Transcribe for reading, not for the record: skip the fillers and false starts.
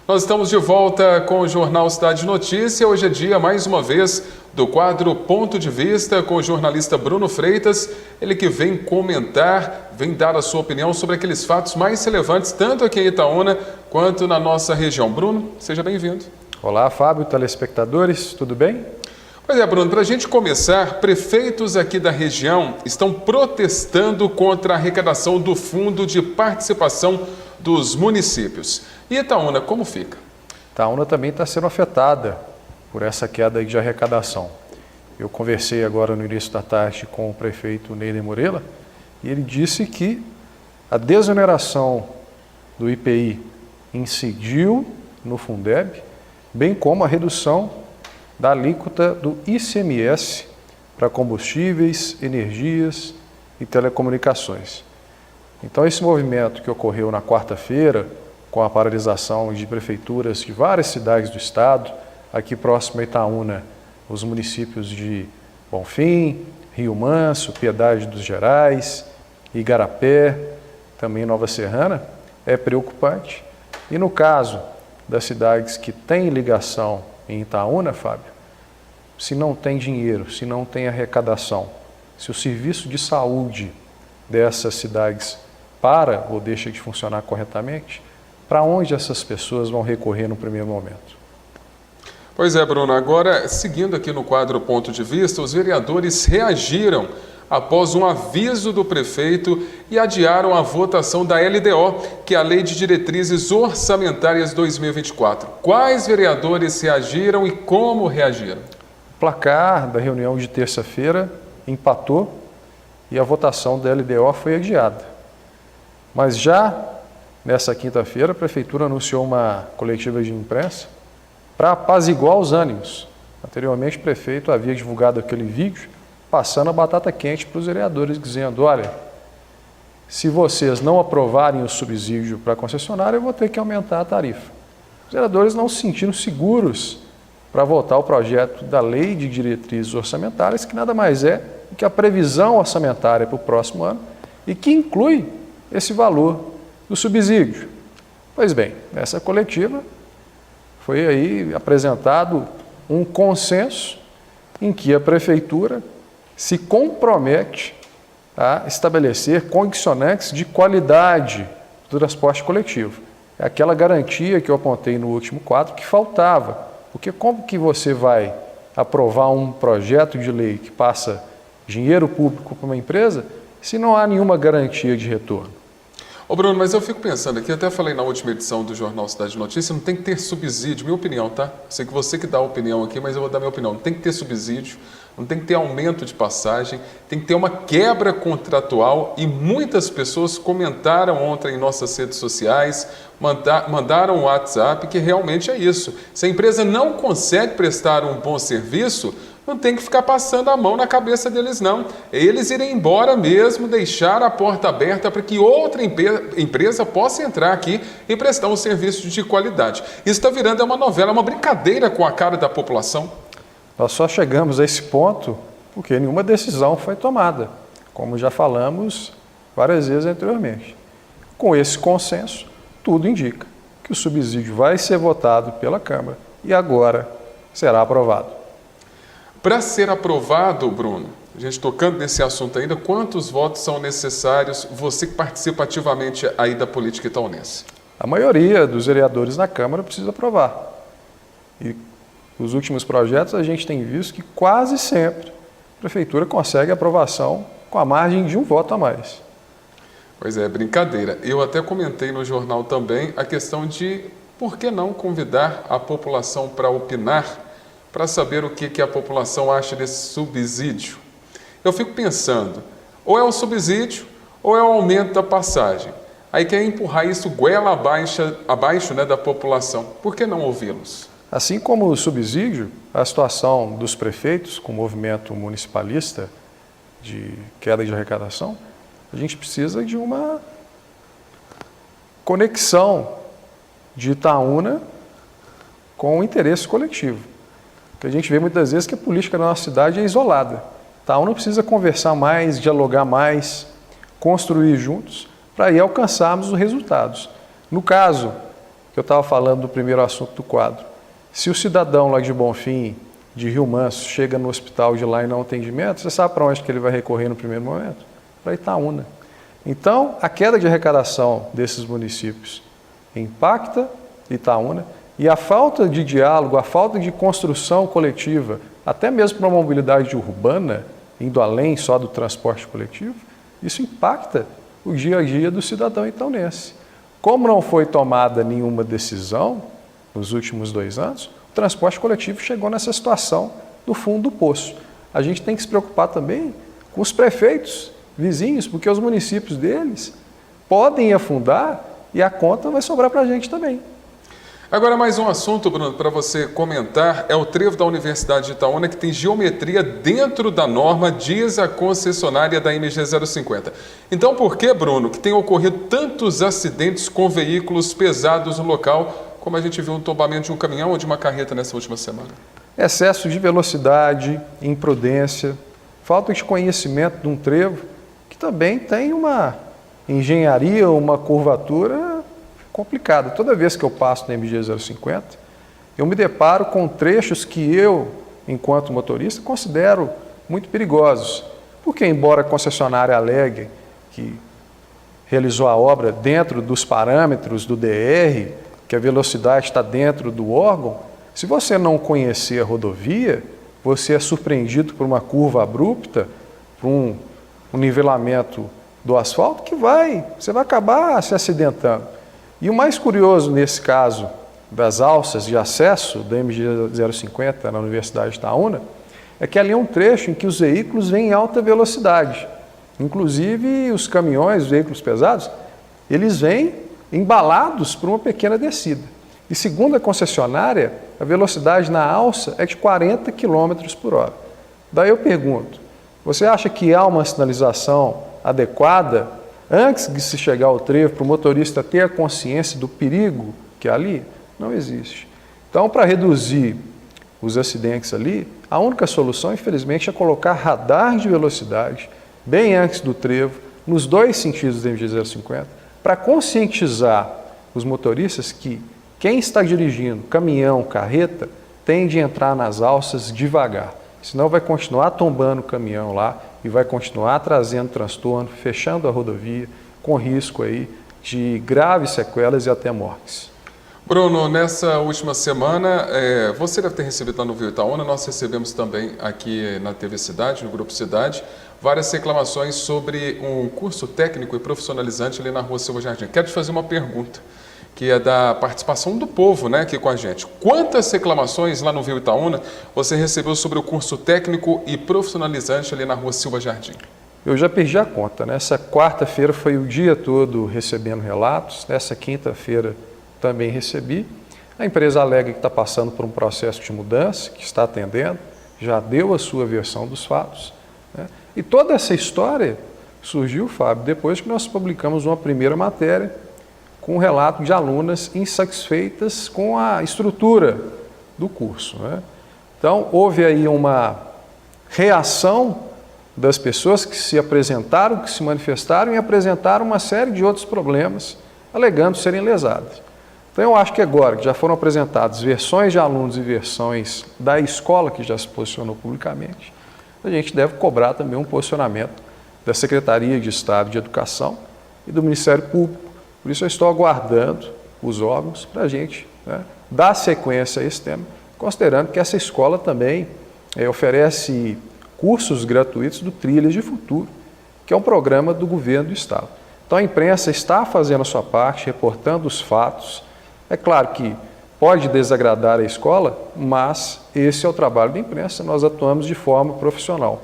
Nós estamos de volta com o Jornal Cidade Notícia. Hoje é dia, mais uma vez, do quadro Ponto de Vista com o jornalista Bruno Freitas. Ele que vem comentar, vem dar a sua opinião sobre aqueles fatos mais relevantes, tanto aqui em Itaúna quanto na nossa região. Bruno, seja bem-vindo. Olá, Fábio, telespectadores, tudo bem? Pois é, Bruno, para a gente começar, prefeitos aqui da região estão protestando contra a arrecadação do Fundo de Participação dos Municípios. E Itaúna, como fica? Itaúna também está sendo afetada por essa queda de arrecadação. Eu conversei agora no início da tarde com o prefeito Neider Mourela e ele disse que a desoneração do IPI incidiu no Fundeb, bem como a redução da alíquota do ICMS para combustíveis, energias e telecomunicações. Então, esse movimento que ocorreu na quarta-feira, com a paralisação de prefeituras de várias cidades do estado, aqui próximo a Itaúna, os municípios de Bonfim, Rio Manso, Piedade dos Gerais, Igarapé, também Nova Serrana, é preocupante. E no caso das cidades que têm ligação em Itaúna, Fábio, se não tem dinheiro, se não tem arrecadação, se o serviço de saúde dessas cidades para ou deixa de funcionar corretamente, para onde essas pessoas vão recorrer no primeiro momento? Pois é, Bruno. Agora, seguindo aqui no quadro Ponto de Vista, os vereadores reagiram após um aviso do prefeito e adiaram a votação da LDO, que é a Lei de Diretrizes Orçamentárias 2024. Quais vereadores reagiram e como reagiram? O placar da reunião de terça-feira empatou e a votação da LDO foi adiada. Mas já nessa quinta-feira, a Prefeitura anunciou uma coletiva de imprensa para apaziguar os ânimos. Anteriormente, o prefeito havia divulgado aquele vídeo passando a batata quente para os vereadores, dizendo: olha, se vocês não aprovarem o subsídio para a concessionária, eu vou ter que aumentar a tarifa. Os vereadores não se sentiram seguros para votar o projeto da Lei de Diretrizes Orçamentárias, que nada mais é do que a previsão orçamentária para o próximo ano e que inclui esse valor do subsídio. Pois bem, nessa coletiva foi aí apresentado um consenso em que a Prefeitura se compromete a estabelecer condicionantes de qualidade do transporte coletivo. É aquela garantia que eu apontei no último quadro que faltava, porque como que você vai aprovar um projeto de lei que passa dinheiro público para uma empresa se não há nenhuma garantia de retorno? Ô Bruno, mas eu fico pensando aqui, até falei na última edição do Jornal Cidade Notícia, não tem que ter subsídio, minha opinião, tá? Sei que você que dá a opinião aqui, mas eu vou dar minha opinião. Não tem que ter subsídio, não tem que ter aumento de passagem, tem que ter uma quebra contratual e muitas pessoas comentaram ontem em nossas redes sociais, mandaram um WhatsApp que realmente é isso. Se a empresa não consegue prestar um bom serviço, não tem que ficar passando a mão na cabeça deles, não. Eles irem embora mesmo, deixar a porta aberta para que outra empresa possa entrar aqui e prestar um serviço de qualidade. Isso está virando uma novela, uma brincadeira com a cara da população. Nós só chegamos a esse ponto porque nenhuma decisão foi tomada, como já falamos várias vezes anteriormente. Com esse consenso, tudo indica que o subsídio vai ser votado pela Câmara e agora será aprovado. Para ser aprovado, Bruno, a gente tocando nesse assunto ainda, quantos votos são necessários, você que participa ativamente aí da política itaunense? A maioria dos vereadores na Câmara precisa aprovar. E nos últimos projetos a gente tem visto que quase sempre a Prefeitura consegue aprovação com a margem de um voto a mais. Pois é, brincadeira. Eu até comentei no jornal também a questão de por que não convidar a população para opinar, para saber o que a população acha desse subsídio. Eu fico pensando, ou é o subsídio ou é o aumento da passagem. Aí quer empurrar isso goela abaixo, né, da população. Por que não ouvi-los? Assim como o subsídio, a situação dos prefeitos com o movimento municipalista de queda de arrecadação, a gente precisa de uma conexão de Itaúna com o interesse coletivo. Que a gente vê muitas vezes que a política da nossa cidade é isolada. Itaúna precisa conversar mais, dialogar mais, construir juntos, para aí alcançarmos os resultados. No caso que eu estava falando do primeiro assunto do quadro. Se o cidadão lá de Bonfim, de Rio Manso, chega no hospital de lá e não atendimento, você sabe para onde que ele vai recorrer no primeiro momento? Para Itaúna. Então, a queda de arrecadação desses municípios impacta Itaúna e a falta de diálogo, a falta de construção coletiva, até mesmo para a mobilidade urbana, indo além só do transporte coletivo, isso impacta o dia a dia do cidadão itaunense. Como não foi tomada nenhuma decisão nos últimos 2 anos, o transporte coletivo chegou nessa situação do fundo do poço. A gente tem que se preocupar também com os prefeitos vizinhos, porque os municípios deles podem afundar e a conta vai sobrar para a gente também. Agora, mais um assunto, Bruno, para você comentar, é o trevo da Universidade de Itaúna, que tem geometria dentro da norma, diz a concessionária da MG 050. Então, por que, Bruno, que tem ocorrido tantos acidentes com veículos pesados no local, como a gente viu um tombamento de um caminhão ou de uma carreta nessa última semana? Excesso de velocidade, imprudência, falta de conhecimento de um trevo, que também tem uma engenharia, uma curvatura complicada. Toda vez que eu passo na MG 050, eu me deparo com trechos que eu, enquanto motorista, considero muito perigosos. Porque, embora a concessionária alegue que realizou a obra dentro dos parâmetros do DR, que a velocidade está dentro do órgão, se você não conhecer a rodovia, você é surpreendido por uma curva abrupta, por um nivelamento do asfalto que você vai acabar se acidentando. E o mais curioso nesse caso das alças de acesso da MG 050 na Universidade de Itaúna é que ali é um trecho em que os veículos vêm em alta velocidade. Inclusive os caminhões, os veículos pesados, eles vêm embalados por uma pequena descida. E segundo a concessionária, a velocidade na alça é de 40 km por hora. Daí eu pergunto, você acha que há uma sinalização adequada antes de se chegar ao trevo para o motorista ter a consciência do perigo que há ali? Não existe. Então, para reduzir os acidentes ali, a única solução, infelizmente, é colocar radar de velocidade bem antes do trevo, nos 2 sentidos da MG 050, para conscientizar os motoristas que quem está dirigindo caminhão, carreta, tem de entrar nas alças devagar. Senão vai continuar tombando o caminhão lá e vai continuar trazendo transtorno, fechando a rodovia, com risco aí de graves sequelas e até mortes. Bruno, nessa última semana, você deve ter recebido lá no Viu Itaúna, nós recebemos também aqui na TV Cidade, no Grupo Cidade, várias reclamações sobre um curso técnico e profissionalizante ali na Rua Silva Jardim. Quero te fazer uma pergunta, que é da participação do povo, né, aqui com a gente. Quantas reclamações lá no Viu Itaúna você recebeu sobre o curso técnico e profissionalizante ali na Rua Silva Jardim? Eu já perdi a conta, né? Essa quarta-feira foi o dia todo recebendo relatos, nessa quinta-feira também recebi. A empresa alega que está passando por um processo de mudança, que está atendendo, já deu a sua versão dos fatos, né? E toda essa história surgiu, Fábio, depois que nós publicamos uma primeira matéria com um relato de alunas insatisfeitas com a estrutura do curso, né? Então, houve aí uma reação das pessoas que se apresentaram, que se manifestaram e apresentaram uma série de outros problemas, alegando serem lesadas. Então, eu acho que agora que já foram apresentadas versões de alunos e versões da escola que já se posicionou publicamente, a gente deve cobrar também um posicionamento da Secretaria de Estado de Educação e do Ministério Público. Por isso eu estou aguardando os órgãos para a gente, né, dar sequência a esse tema, considerando que essa escola também oferece cursos gratuitos do Trilhas de Futuro, que é um programa do governo do Estado. Então a imprensa está fazendo a sua parte, reportando os fatos. É claro que pode desagradar a escola, mas esse é o trabalho da imprensa, nós atuamos de forma profissional.